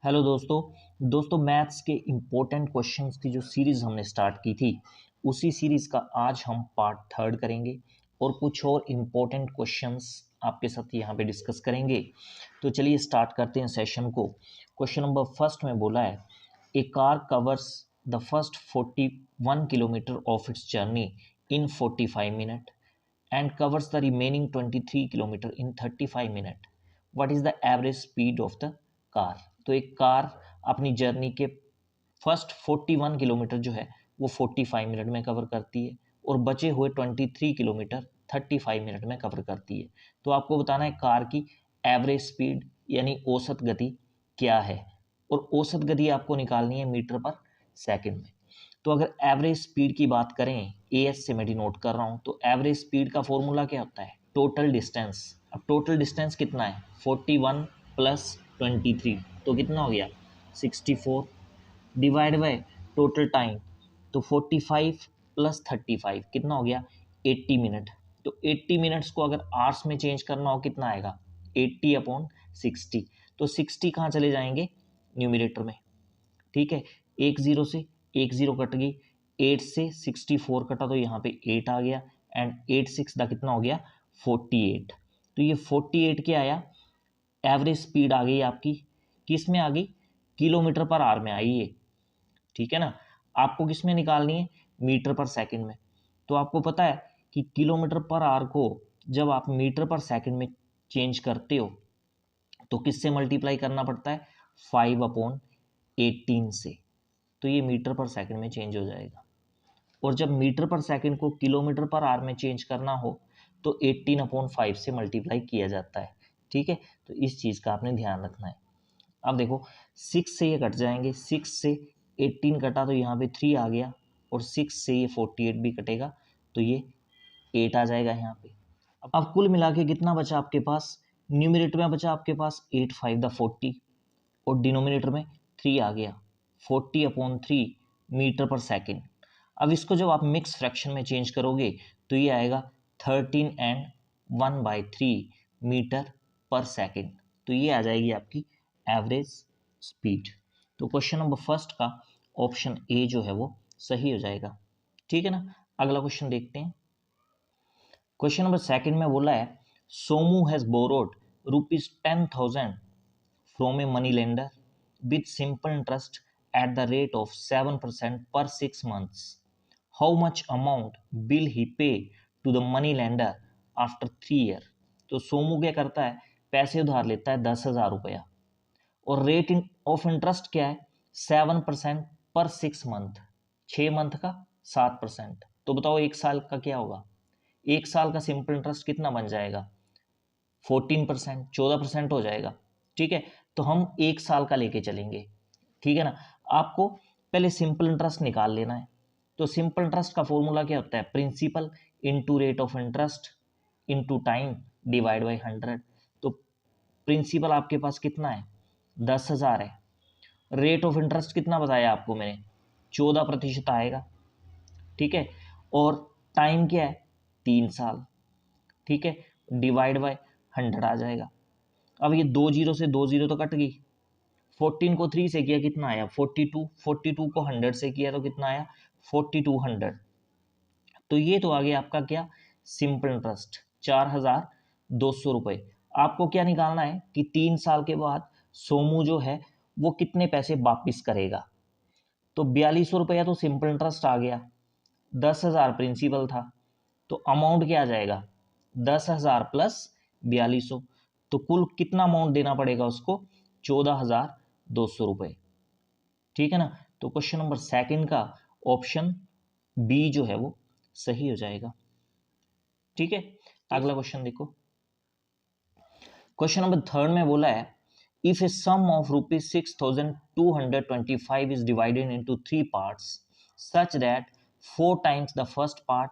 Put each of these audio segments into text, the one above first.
Hello दोस्तों maths के important questions की जो सीरीज़ हमने स्टार्ट की थी उसी सीरीज़ का आज हम पार्ट थर्ड करेंगे और कुछ और इम्पोर्टेंट क्वेश्चंस आपके साथ यहाँ पे डिस्कस करेंगे। तो चलिए स्टार्ट करते हैं सेशन को। क्वेश्चन नंबर फर्स्ट में बोला है a car covers the first 41 kilometre of its journey in 45 minute and covers the remaining 23 kilometre in 35 minute. What is the average speed of the car? तो एक car अपनी journey के first 41 kilometre जो है वो 45 मिनट में cover करती है और बचे हुए 23 किलोमीटर 35 मिनट में कवर करती है। तो आपको बताना है कार की एवरेज स्पीड यानी औसत गति क्या है और औसत गति आपको निकालनी है मीटर पर सेकंड में। तो अगर एवरेज स्पीड की बात करें एएस से मैं डिनोट कर रहा हूँ तो एवरेज स्पीड का फॉर्मूला क्या होता है टोटल डिस्टेंस। अब टोटल डिस्टेंस कितना है 41 प्लस 23 तो कितना हो गया 64 डिवाइड बाय टोटल टाइम तो 45 प्लस 35 कितना हो गया 80 मिनट। तो 80 मिनट्स को अगर आवर्स में चेंज करना हो कितना आएगा 80/60। तो 60 कहाँ चले जाएंगे न्यूमरेटर में, ठीक है। एक जीरो से एक जीरो कट गई, 8 से 64 कटा तो यहाँ पे 8 आ गया एंड 8 6 दा कितना हो गया 48। तो ये 48 क्या आया एवरेज स्पीड आ गई आपकी किस में आ गई किलोमीटर पर आवर में आई है, ठीक है ना। आपको किस में निकालनी है मीटर पर सेकंड में। तो आपको पता है कि किलोमीटर पर आवर को जब आप मीटर पर सेकंड में चेंज करते हो तो किससे मल्टीप्लाई करना पड़ता है 5/18 से। तो ये मीटर पर सेकंड में चेंज हो जाएगा और जब मीटर पर सेकंड को किलोमीटर पर आवर में चेंज करना हो तो 18/5 से मल्टीप्लाई किया जाता है, ठीक है। तो इस चीज़ का आपने ध्यान रखना है। अब देखो 6 से ये कट जाएंगे, 6 से 18 कटा तो यहाँ पे 3 आ गया और 6 से ये 48 भी कटेगा तो ये 8 आ जाएगा यहाँ पे। अब कुल मिला के कितना बचा आपके पास न्यूमरेटर में बचा आपके पास 8 5 40 और डिनोमिनेटर में 3 आ गया 40/3 मीटर पर सेकंड। अब इसको जब आप मिक्स फ्रैक्शन में चेंज करोगे तो ये आएगा 13 एंड 1/3 मीटर पर सेकंड। तो ये आ जाएगी आपकी एवरेज स्पीड। तो क्वेश्चन नंबर फर्स्ट का ऑप्शन ए जो है वो सही हो जाएगा, ठीक है ना। अगला क्वेश्चन देखते हैं। क्वेश्चन नंबर सेकंड में बोला है Somu has borrowed ₹10,000 from a money lender with simple interest at the rate of 7% per 6 months. How much amount will he pay to the money lender after 3 years? तो सोमू क्या करता है पैसे उधार लेता है 10,000 रुपया और रेट ऑफ इंटरेस्ट क्या है 7% पर 6 मंथ, 6 मंथ का 7%। तो बताओ एक साल का क्या होगा, एक साल का सिंपल इंटरेस्ट कितना बन जाएगा 14%, 14% हो जाएगा, ठीक है। तो हम एक साल का लेके चलेंगे, ठीक है ना। आपको पहले सिंपल इंटरेस्ट निकाल लेना है। तो सिंपल इंटरेस्ट का फॉर्मूला क्या होता है principal into rate of interest into time divide by 100। तो प्रिंसिपल आपके पास कितना है 10,000 है, रेट ऑफ इंटरेस्ट कितना बताया आपको मैंने 14% आएगा, ठीक है। और टाइम क्या है 3 साल, ठीक है, डिवाइड बाय 100 आ जाएगा। अब ये 2 जीरो से 2 जीरो तो कट गई, 14 को 3 से किया कितना आया 42, 42 को 100 से किया तो कितना आया 4200। तो ये तो आ गया आपका क्या सिंपल इंटरेस्ट 4,200 रुपये। आपको क्या निकालना है कि 3 साल के बाद सोमू जो है वो कितने पैसे वापिस करेगा। तो 4200 रुपया तो सिंपल इंटरेस्ट आ गया, 10,000 प्रिंसिपल था, तो अमाउंट क्या आ जाएगा 10,000 प्लस 4200। तो कुल कितना अमाउंट देना पड़ेगा उसको 14,200 रुपये, ठीक है ना। तो क्वेश्चन नंबर सेकंड का ऑप्शन बी जो है वो सही हो जाएगा, ठीक है। अगला क्वेश्चन देखो। क्वेश्चन नंबर थर्ड में बोला है if a sum of ₹6,225 is divided into 3 parts such that 4 times the first part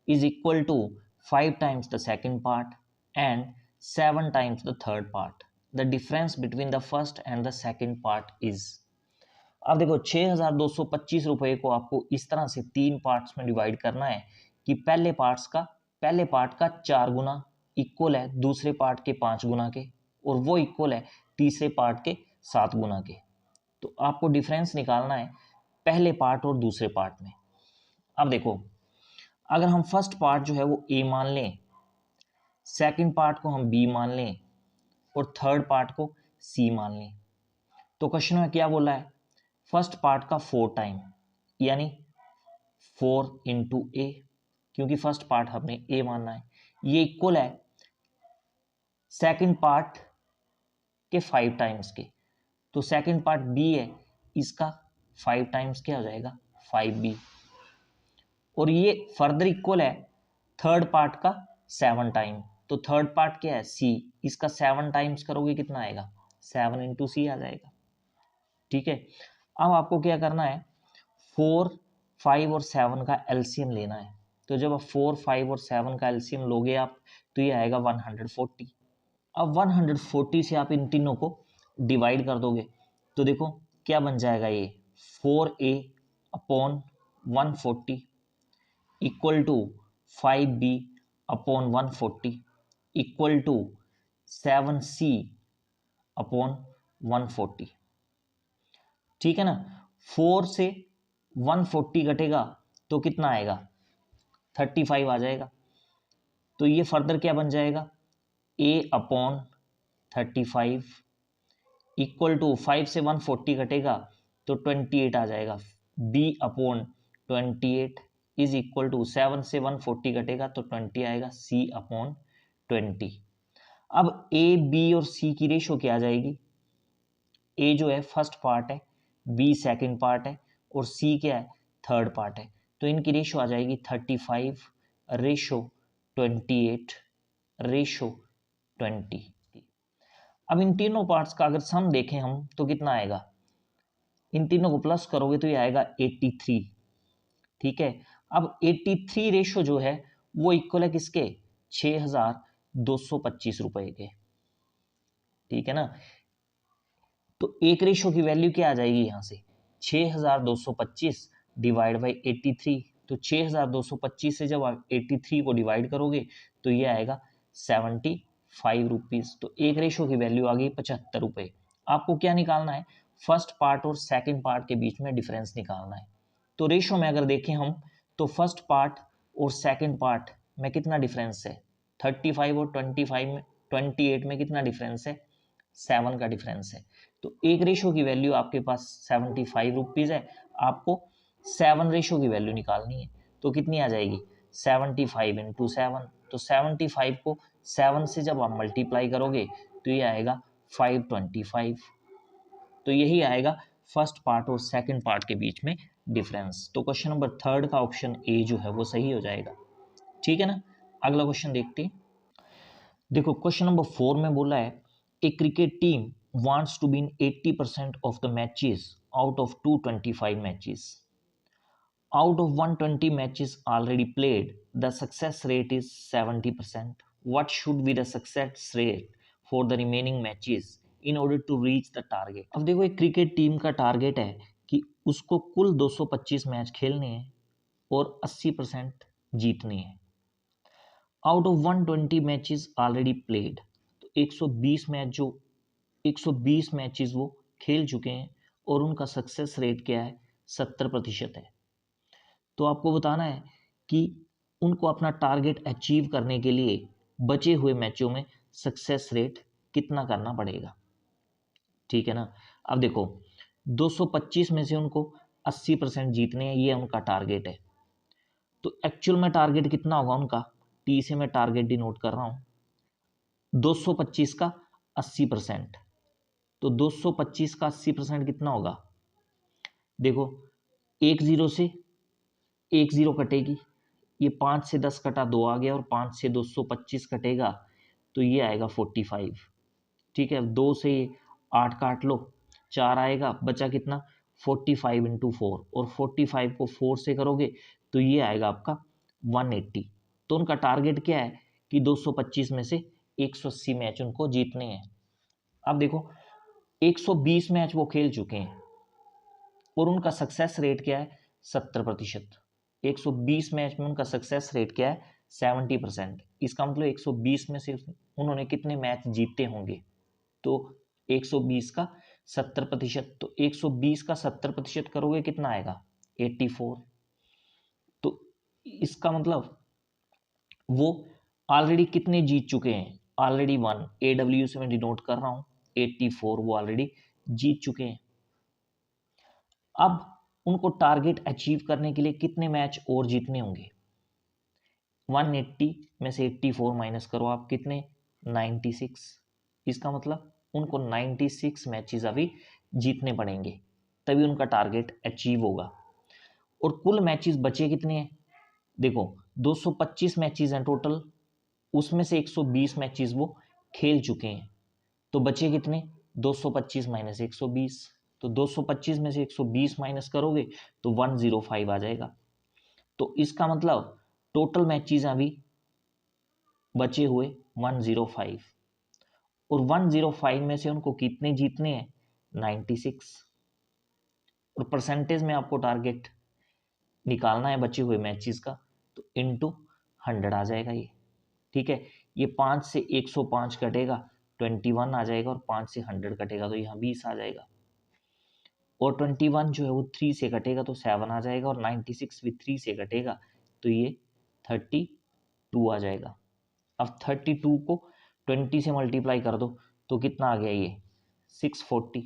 is equal to 5 times the second part and 7 times the third part, the difference between the first and the second part is। अब देखो 6,225 रुपये को आपको इस तरह से 3 parts में divide करना है कि पहले पार्ट का 4 गुना इक्वल है दूसरे पार्ट के 5 गुना के और वो इक्वल है तीसरे पार्ट के 7 गुना के। तो आपको डिफरेंस निकालना है पहले पार्ट और दूसरे पार्ट में। अब देखो, अगर हम फर्स्ट पार्ट जो है वो ए मान लें, सेकंड पार्ट को हम बी मान लें और थर्ड पार्ट को सी मान लें, तो क्वेश्चन में क्या बोला है, फर्स्ट पार्ट का 4 टाइम यानी 4 इंटू ए, क्योंकि फर्स्ट पार्ट हमने ए मानना है, ये इक्वल है सेकंड पार्ट के 5 टाइम्स के। तो सेकंड पार्ट बी है, इसका 5 टाइम्स क्या हो जाएगा 5b, और ये फर्दर इक्वल है थर्ड पार्ट का 7 टाइम। तो थर्ड पार्ट क्या है सी, इसका 7 टाइम्स करोगे कितना आएगा 7 इंटू सी आ जाएगा। ठीक है, अब आपको क्या करना है 4, 5 और 7 का एलसीएम लेना है। तो जब आप 4, 5 और 7 का एलसीएम लोगे आप, तो ये आएगा 140। अब 140 से आप इन तीनों को डिवाइड कर दोगे तो देखो क्या बन जाएगा, ये 4a upon 140 equal to 5b upon 140 equal to 7c upon 140। ठीक है ना, 4 से 140 घटेगा तो कितना आएगा 35 आ जाएगा। तो ये फर्दर क्या बन जाएगा a अपॉन 35 इक्वल टू 5 से 140 घटेगा तो 28 आ जाएगा, b upon 28 is equal to 7 से 140 घटेगा तो 20 आएगा, c अपॉन 20। अब a b और c की रेशो क्या आ जाएगी, a जो है फर्स्ट पार्ट है, b सेकंड पार्ट है और c क्या है थर्ड पार्ट है। तो इनकी रेशो आ जाएगी 35 रेशो 28 रेशो 20। अब इन तीनों पार्ट्स का अगर सम देखें हम तो कितना आएगा, इन तीनों को प्लस करोगे तो ये आएगा 83। ठीक है, अब 83 रेशो जो है वो इक्वल है किसके 6225 रुपए के। ठीक है ना, तो एक रेशो की वैल्यू क्या आ जाएगी यहाँ से 6225 डिवाइड बाई 83। तो 6225 से जब आप 83 को डिवाइड करोगे तो ये आएगा 75 रुपीज। तो एक रेशो की वैल्यू आ गई 75 रुपए। आपको क्या निकालना है, फर्स्ट पार्ट और सेकंड पार्ट के बीच में डिफरेंस निकालना है। तो रेशो में अगर देखें हम तो फर्स्ट पार्ट और सेकंड पार्ट में कितना डिफरेंस है 35 और 25 में 28 में कितना डिफरेंस है 7 का डिफरेंस है। तो एक रेशो की वैल्यू आपके पास 75 रुपीज है, आपको 7 रेशो की वैल्यू निकालनी है। तो कितनी आ जाएगी 75 इंटू 7। तो 75 को 7 से जब आप मल्टीप्लाई करोगे तो ये आएगा 525। तो यही आएगा फर्स्ट पार्ट और सेकंड पार्ट के बीच में डिफरेंस। तो क्वेश्चन नंबर थर्ड का ऑप्शन ए जो है वो सही हो जाएगा। ठीक है ना, अगला क्वेश्चन देखते हैं। देखो क्वेश्चन नंबर 4 में बोला है a cricket team wants to win 80% of the matches out of 225 matches. Out of 120 matches already played, the success rate is 70%. What should be the success rate for the remaining matches in order to reach the target? अब देखो एक cricket team का target है कि उसको कुल 225 match खेलने हैं और 80% जीतने हैं। Out of 120 matches already played, तो 120 मैच जो 120 मैचेस वो खेल चुके हैं और उनका सक्सेस रेट क्या है 70% है। तो आपको बताना है कि उनको अपना टारगेट अचीव करने के लिए बचे हुए मैचों में सक्सेस रेट कितना करना पड़ेगा। ठीक है ना, अब देखो 225 में से उनको 80% जीतने हैं, ये उनका टारगेट है। तो एक्चुअल में टारगेट कितना होगा उनका, टी से मैं टारगेट डिनोट कर रहा हूं 225 का 80%। तो 225 का 80% कितना होगा, देखो 10 से 10 कटेगी, ये 5 से 10 कटा 2 आ गया और 5 से 225 कटेगा तो ये आएगा 45। ठीक है, 2 से 8 काट लो 4 आएगा, बचा कितना 45 इंटू 4, और 45 को 4 से करोगे तो ये आएगा आपका 180। तो उनका टारगेट क्या है कि 225 में से 180 मैच उनको जीतने हैं। अब देखो 120 मैच वो खेल चुके हैं और उनका सक्सेस रेट क्या है 70%। 120 मैच में उनका सक्सेस रेट क्या है 70%। इसका मतलब 120 में से उन्होंने कितने मैच जीते होंगे, तो 120 का 70%, तो 120 का 70% करोगे कितना आएगा 84। तो इसका मतलब वो ऑलरेडी कितने जीत चुके हैं, ऑलरेडी 1, AW से मैं डिनोट कर रहा हूं 84, वो ऑलरेडी जीत चुके हैं। अब उनको टारगेट अचीव करने के लिए कितने मैच और जीतने होंगे, 180 में से 84 माइनस करो आप, कितने 96। इसका मतलब उनको 96 मैचेस अभी जीतने पड़ेंगे, तभी उनका टारगेट अचीव होगा। और कुल मैचेस बचे कितने हैं, देखो 225 मैचेस हैं टोटल, उसमें से 120 मैचेस वो खेल चुके हैं, तो बचे कितने 225 माइनस 120, तो 225 में से 120 माइनस करोगे तो 105 आ जाएगा। तो इसका मतलब टोटल मैचेस अभी बचे हुए 105, और 105 में से उनको कितने जीतने हैं 96, और परसेंटेज में आपको टारगेट निकालना है बचे हुए मैचेस का, तो इनटू 100 आ जाएगा ये, ठीक है। ये 5 से 105 कटेगा 21 आ जाएगा, और 5 से 100 कटेगा तो यहाँ 20 आ जाएगा, और 21 जो है वो 3 से कटेगा तो 7 आ जाएगा, और 96 भी 3 से कटेगा तो ये 32 आ जाएगा। अब 32 को 20 से मल्टीप्लाई कर दो तो कितना आ गया ये 640,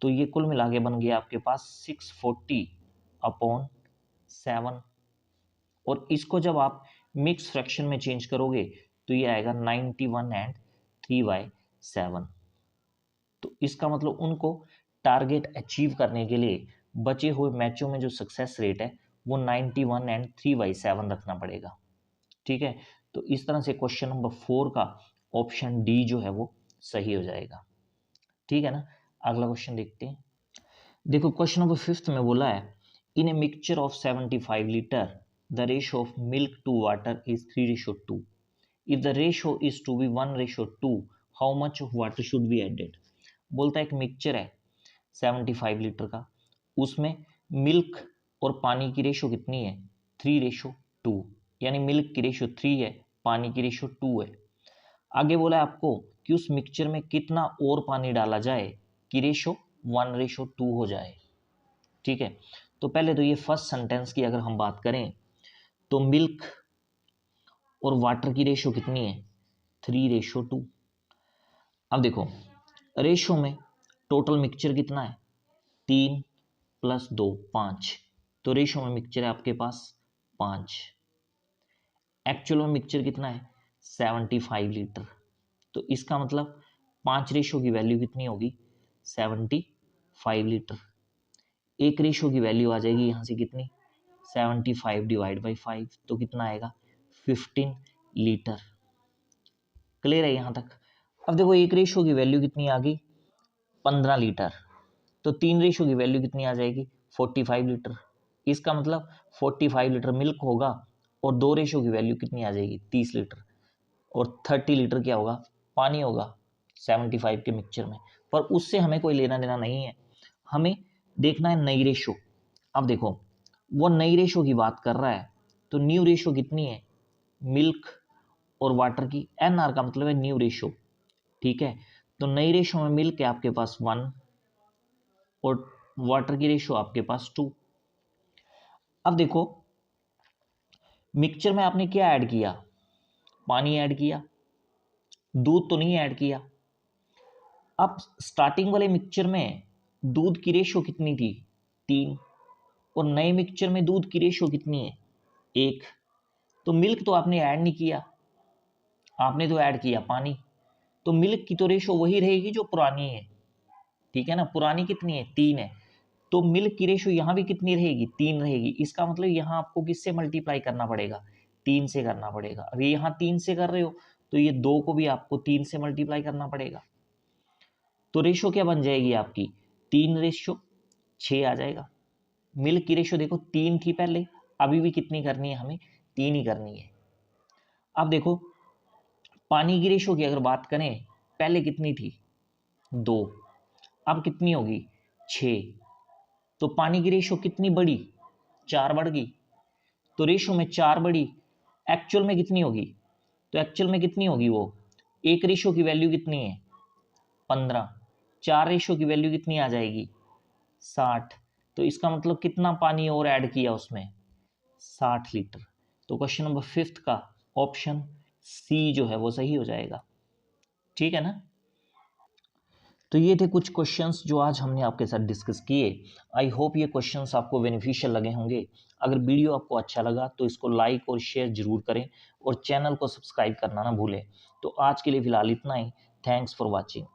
तो ये कुल मिला के बन गया आपके पास 640/7, और इसको जब आप मिक्स फ्रैक्शन में चेंज करोगे तो ये आएगा 91 एंड 3/7। तो इसका मतलब उनको टारगेट अचीव करने के लिए बचे हुए मैचों में जो सक्सेस रेट है वो 91 एंड 3/7 रखना पड़ेगा, ठीक है। तो इस तरह से क्वेश्चन नंबर 4 का ऑप्शन डी जो है वो सही हो जाएगा, ठीक है ना। अगला क्वेश्चन देखते हैं। देखो क्वेश्चन नंबर 5 में बोला है, in a mixture of 75 litre the ratio of milk to water is 3:2। If the ratio is to be 1:2, how much of water should be added. बोलता है एक मिक्सचर है 75 लीटर का, उसमें मिल्क और पानी की रेशो कितनी है 3:2, यानी मिल्क की रेशो 3 है, पानी की रेशो 2 है। आगे बोला है आपको कि उस मिक्सचर में कितना और पानी डाला जाए कि रेशो 1:2 हो जाए, ठीक है। तो पहले तो ये फर्स्ट सेंटेंस की अगर हम बात करें तो मिल्क और वाटर की रेशो कितनी है 3:2। अब देखो रेशो में टोटल मिक्सचर कितना है 3 + 2 5, तो रेशो में मिक्सचर है आपके पास 5। एक्चुअल में मिक्सचर कितना है 75 लीटर, तो इसका मतलब 5 रेशो की वैल्यू कितनी होगी 75 लीटर। एक रेशो की वैल्यू आ जाएगी यहाँ से कितनी 75 / 5, तो कितना आएगा 15 लीटर। क्लियर है यहाँ तक। अब देखो एक रेशो की वैल्यू कितनी आ गई 15 लीटर, तो 3 रेशो की वैल्यू कितनी आ जाएगी 45 लीटर। इसका मतलब 45 लीटर मिल्क होगा, और 2 रेशो की वैल्यू कितनी आ जाएगी 30 लीटर, और 30 लीटर क्या होगा पानी होगा 75 के मिक्सचर में। पर उससे हमें कोई लेना देना नहीं है, हमें देखना है नई रेशो। अब देखो वो नई रेशो की बात कर रहा है, तो न्यू रेशो कितनी है मिल्क और वाटर की, NR का मतलब है न्यू रेशो, ठीक है। तो नई रेशो में मिल्क है आपके पास 1 और वाटर की रेशो आपके पास 2। अब देखो मिक्सचर में आपने क्या ऐड किया, पानी ऐड किया, दूध तो नहीं ऐड किया। अब स्टार्टिंग वाले मिक्सचर में दूध की रेशो कितनी थी 3, और नए मिक्सचर में दूध की रेशो कितनी है 1। तो मिल्क तो आपने ऐड नहीं किया, आपने तो ऐड किया पानी, तो मिल्क की तो रेशो वही रहेगी जो पुरानी है, ठीक है ना। पुरानी कितनी है 3 है, तो मिल्क की रेशो यहाँ भी कितनी रहेगी 3 रहेगी। इसका मतलब यहाँ आपको किससे मल्टीप्लाई करना पड़ेगा 3 से करना पड़ेगा। अगर यहाँ 3 से कर रहे हो तो ये 2 को भी आपको 3 से मल्टीप्लाई करना पड़ेगा, तो रेशो क्या बन जाएगी आपकी 3:6 आ जाएगा। मिल्क की रेशो देखो 3 थी पहले, अभी भी कितनी करनी है हमें 3 ही करनी है। अब देखो पानी की रेशो की अगर बात करें पहले कितनी थी 2, अब कितनी होगी 6, तो पानी की रेशो कितनी बढ़ी 4 बढ़ गई, तो रेशो में 4 बढ़ी। एक्चुअल में कितनी होगी, तो एक्चुअल में कितनी होगी वो एक रेशो की वैल्यू कितनी है 15, 4 रेशो की वैल्यू कितनी आ जाएगी 60। तो इसका मतलब कितना पानी और ऐड किया उसमें 60 लीटर। तो क्वेश्चन नंबर 5 का ऑप्शन सी जो है वो सही हो जाएगा। ठीक है ना। तो ये थे कुछ क्वेश्चंस जो आज हमने आपके साथ डिस्कस किए। आई होप ये क्वेश्चंस आपको बेनिफिशियल लगे होंगे। अगर वीडियो आपको अच्छा लगा तो इसको लाइक और शेयर जरूर करें और चैनल को सब्सक्राइब करना ना भूलें। तो आज के लिए फिलहाल इतना ही। Thanks for watching.